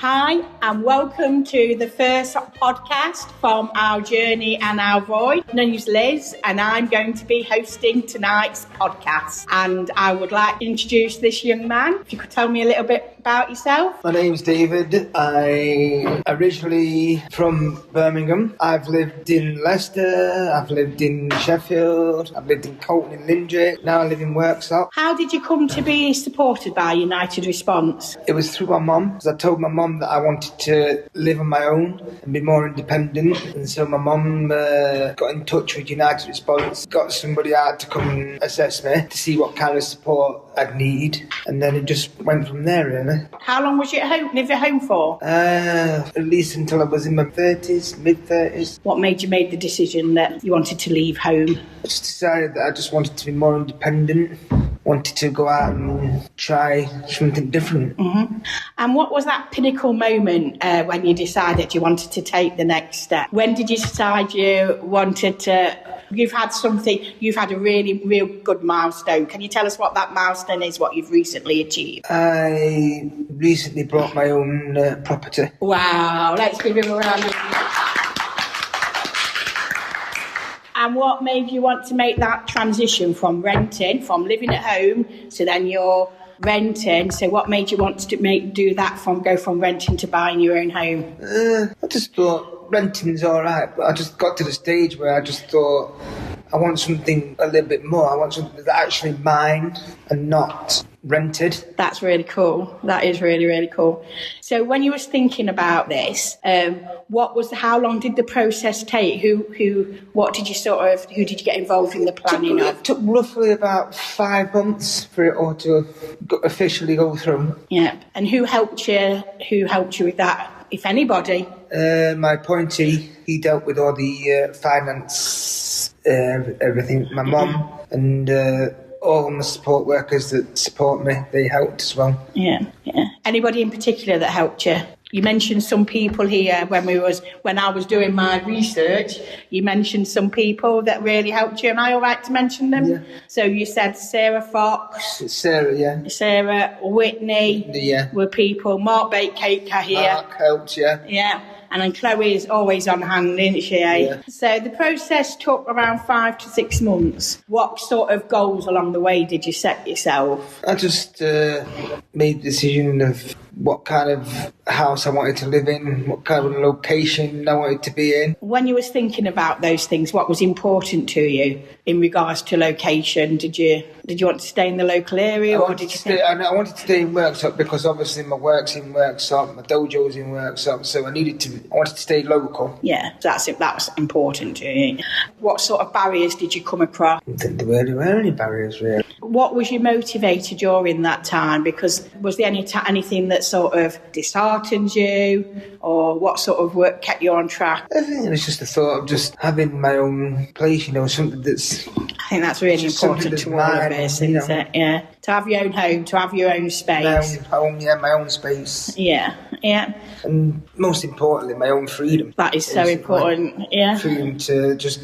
Hi, and welcome to the first podcast from our journey and our void. My name's Liz, and I'm going to be hosting tonight's podcast. And I would like to introduce this young man. If you could tell me a little bit about yourself. My name's David. I'm originally from Birmingham. I've lived in Leicester, I've lived in Sheffield, I've lived in Colton and Lindrick. Now I live in Worksop. How did you come to be supported by United Response? It was through my mum, because I told my mum that I wanted to live on my own and be more independent. And so my mum got in touch with United Response, got somebody out to come and assess me to see what kind of support I'd need. And then it just went from there, really. How long was you live at home for? At least until I was in my 30s, mid-30s. What made you make the decision that you wanted to leave home? I just decided that I just wanted to be more independent, wanted to go out and try something different. Mm-hmm. And what was that pinnacle moment when you decided you wanted to take the next step? When did you decide you wanted to... You've had a real good milestone. Can you tell us what that milestone is, what you've recently achieved? I recently bought my own property. Wow, let's give him a round of applause. And what made you want to make that transition from renting, from living at home, to then you're renting? So what made you want to do that go from renting to buying your own home? I just thought renting's all right, but I just got to the stage where I just thought I want something a little bit more. I want something that's actually mine and not rented. That's really cool. That is really, really cool. So when you was thinking about this, how long did the process take? Who did you get involved in the planning of? It took roughly about 5 months for it all to officially go through. Yeah. And who helped you with that, if anybody? My appointee, he dealt with all the finance, everything. My mum and all my support workers that support me, they helped as well. Yeah. Anybody in particular that helped you? You mentioned some people here when I was doing my research. You mentioned some people that really helped you. Am I all right to mention them? Yeah. So you said Sarah Fox. It's Sarah, yeah. Sarah, Whitney. Yeah. Were people. Mark Bakecake here. Mark helped, yeah. Yeah. And then Chloe is always on hand, isn't she? Yeah. So the process took around 5 to 6 months. What sort of goals along the way did you set yourself? I just made the decision of what kind of house I wanted to live in, what kind of location I wanted to be in. When you was thinking about those things, what was important to you in regards to location? Did you want to stay in the local area, or did you think... I wanted to stay in Worksop because obviously my work's in Worksop, my dojo's in Worksop, so I wanted to stay local. Yeah, that's it. That was important to you. What sort of barriers did you come across? I don't think there really were any barriers, really. What was your motivator during that time? Because was there anything that sort of disheartened you, or what sort of work kept you on track? I think it was just the thought of just having my own place, something that's... I think that's really important to all of us, isn't it? Yeah. To have your own home, to have your own space. My own home, yeah, my own space. Yeah. And most importantly, my own freedom. That is so important, yeah. Freedom to just...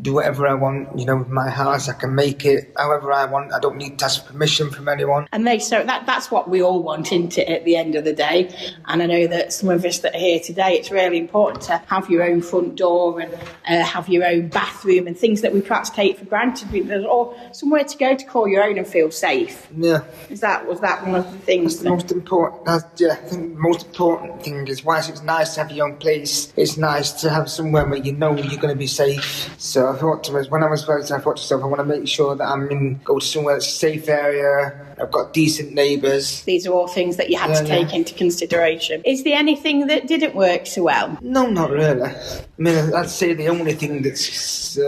do whatever I want, with my house. I can make it however I want. I don't need to ask permission from anyone. And that's what we all want, isn't it, at the end of the day? And I know that some of us that are here today, it's really important to have your own front door and have your own bathroom and things that we perhaps take for granted, or somewhere to go to call your own and feel safe. Yeah. Was that one of the things? That's the most important. I think the most important thing is, whilst it's nice to have your own place, it's nice to have somewhere where you're going to be safe. So I thought to myself, when I was first, I want to make sure that go to somewhere that's a safe area. I've got decent neighbours. These are all things that you had to take into consideration. Is there anything that didn't work so well? No, not really. I'd say the only thing that's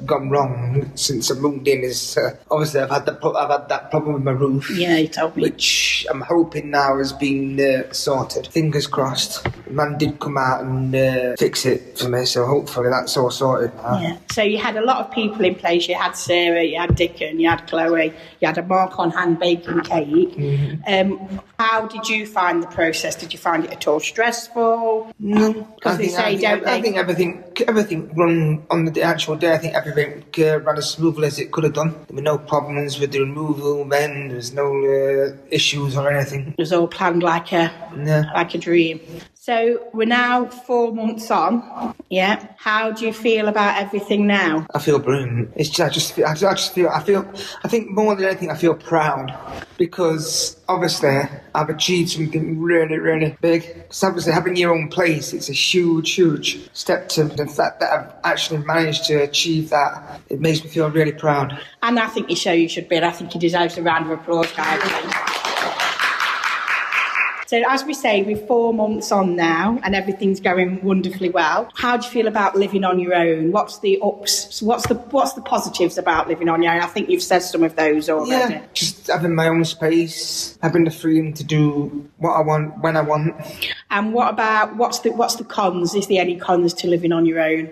gone wrong since I moved in is obviously I've had that problem with my roof. Yeah, you told me. Which I'm hoping now has been sorted. Fingers crossed. The man did come out and fix it for me, so hopefully that's all sorted now. Yeah. So you had a lot of people in place. You had Sarah, you had Dickon, you had Chloe, you had a Mark on hand baking cake. Mm-hmm. How did you find the process? Did you find it at all stressful? No. I think everything everything run on the actual day. I think everything ran as smoothly as it could have done. There were no problems with the removal then. There was no issues or anything. It was all planned like a dream. So we're now 4 months on. Yeah. How do you feel about everything now? I feel brilliant. I think more than anything, I feel proud because obviously I've achieved something really, really big. Because obviously having your own place, it's a huge, huge step to the fact that I've actually managed to achieve that. It makes me feel really proud. And I think you should be, and I think he deserves a round of applause, guys. So as we say, we're 4 months on now and everything's going wonderfully well. How do you feel about living on your own? What's the ups? What's the positives about living on your own? I think you've said some of those already. Yeah, just having my own space, having the freedom to do what I want when I want. And what about what's the cons? Is there any cons to living on your own?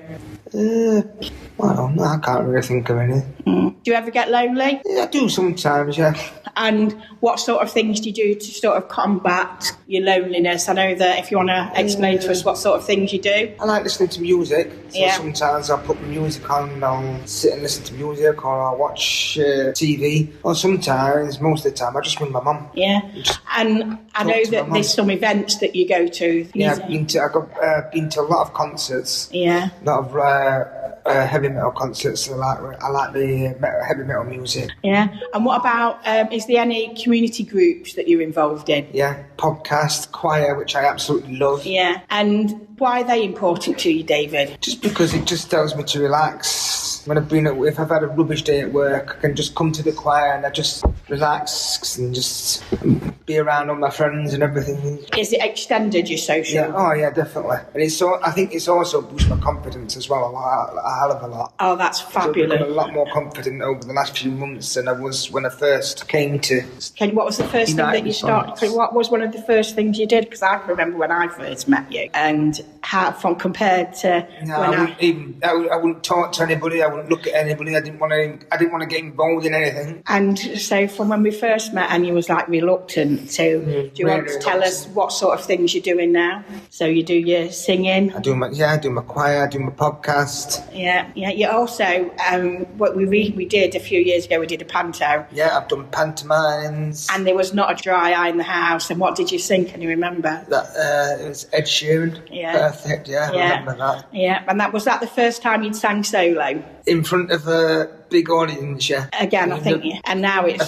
Well, no, I can't really think of any. Do you ever get lonely? Yeah, I do sometimes, yeah. And what sort of things do you do to sort of combat your loneliness? I know that if you want to explain to us what sort of things you do. I like listening to music. So sometimes I'll put music on and I'll sit and listen to music, or I'll watch TV. Or sometimes, most of the time, I just ring my mum. Yeah. And I know that there's some events that you go to. Yeah, I've been to a lot of concerts. Yeah. A lot of heavy metal concerts. I like the heavy metal music. Yeah. And what about, is there any community groups that you're involved in? Yeah, podcast, choir, which I absolutely love. Yeah. And why are they important to you, David? Just because it just tells me to relax. When if I've had a rubbish day at work, I can just come to the choir and I just relax and just be around all my friends and everything. Is it extended your social? Yeah. Oh yeah, definitely. And I think it's also boosted my confidence as well a hell of a lot. Oh, that's fabulous. So I've become a lot more confident over the last few months than I was when I first came to. Okay, what was the first thing that you started? What was one of the first things you did? Because I can remember when I first met you, and how compared to I wouldn't talk to anybody. I wouldn't look at anybody. I didn't want to get involved in anything. And so from when we first met, and you was like reluctant. So do you want to tell us what sort of things you're doing now? So you do your singing. I do my choir. I do my podcast. Yeah. You also what we did a few years ago. We did a panto. Yeah, I've done pantomimes. And there was not a dry eye in the house. And what did you sing? Can you remember? That it was Ed Sheeran. Yeah. Perfect. Yeah, I remember that. Yeah, and was that the first time you'd sang solo? In front of a big audience, yeah. Again, I think, and now it's... A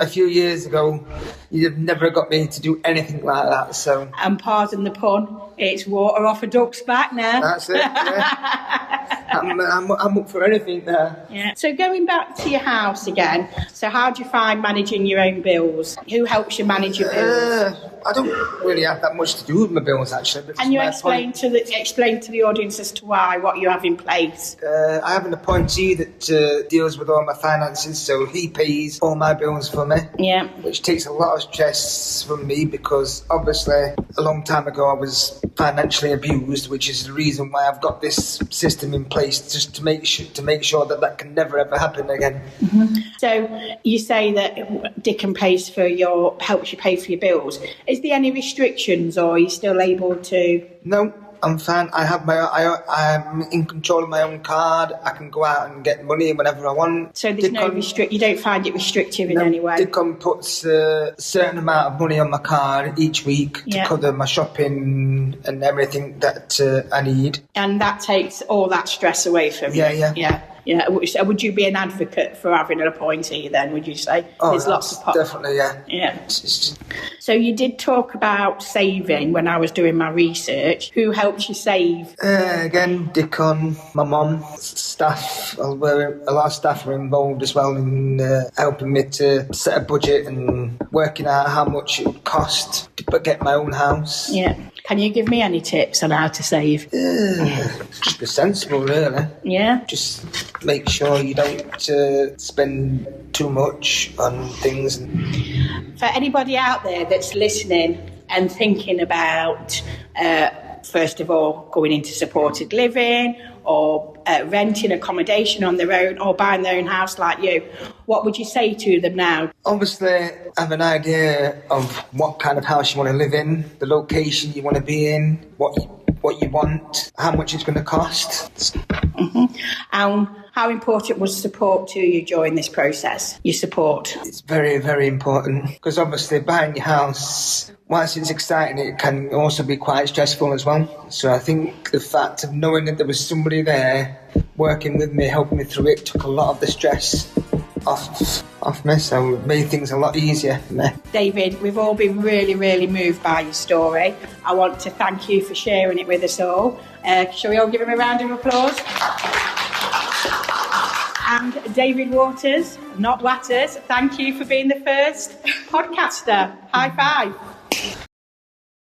few years ago, you'd have never got me to do anything like that, so... And pardon the pun, it's water off a duck's back now. That's it, yeah. I'm up for anything there. Yeah. So going back to your house again, so how do you find managing your own bills? Who helps you manage your bills? I don't really have that much to do with my bills, actually. And you explain to the audience as to what you have in place. I have an appointee that deals with all my finances, so he pays all my bills for me. Yeah. Which takes a lot of stress from me because obviously a long time ago I was financially abused, which is the reason why I've got this system in place just to make sure that can never ever happen again. Mm-hmm. So you say that Dickon helps you pay for your bills. Is there any restrictions, or are you still able to? No, I'm fine. I'm in control of my own card. I can go out and get money whenever I want. So there's no you don't find it restrictive in any way? Dickon puts a certain amount of money on my card each week to cover my shopping and everything that I need. And that takes all that stress away from you? Yeah. Would you be an advocate for having an appointee then, would you say? Oh, there's lots of definitely, yeah. Yeah. So you did talk about saving when I was doing my research. Who helped you save? Again, Dickon, my mum, staff. A lot of staff were involved as well in helping me to set a budget and working out how much it would cost to get my own house. Yeah. Can you give me any tips on how to save? Just be sensible, really. Yeah. Just make sure you don't spend too much on things. For anybody out there that's listening and thinking about, first of all, going into supported living or renting accommodation on their own or buying their own house like you, what would you say to them now? Obviously, have an idea of what kind of house you want to live in, the location you want to be in, what what you want, how much it's going to cost. How important was support to you during this process? Your support? It's very, very important, because obviously buying your house, whilst it's exciting, it can also be quite stressful as well. So I think the fact of knowing that there was somebody there working with me, helping me through it, took a lot of the stress off me, so it made things a lot easier for me. David, we've all been really, really moved by your story. I want to thank you for sharing it with us all. Shall we all give him a round of applause? And David Waters, not Watters, thank you for being the first podcaster. High five.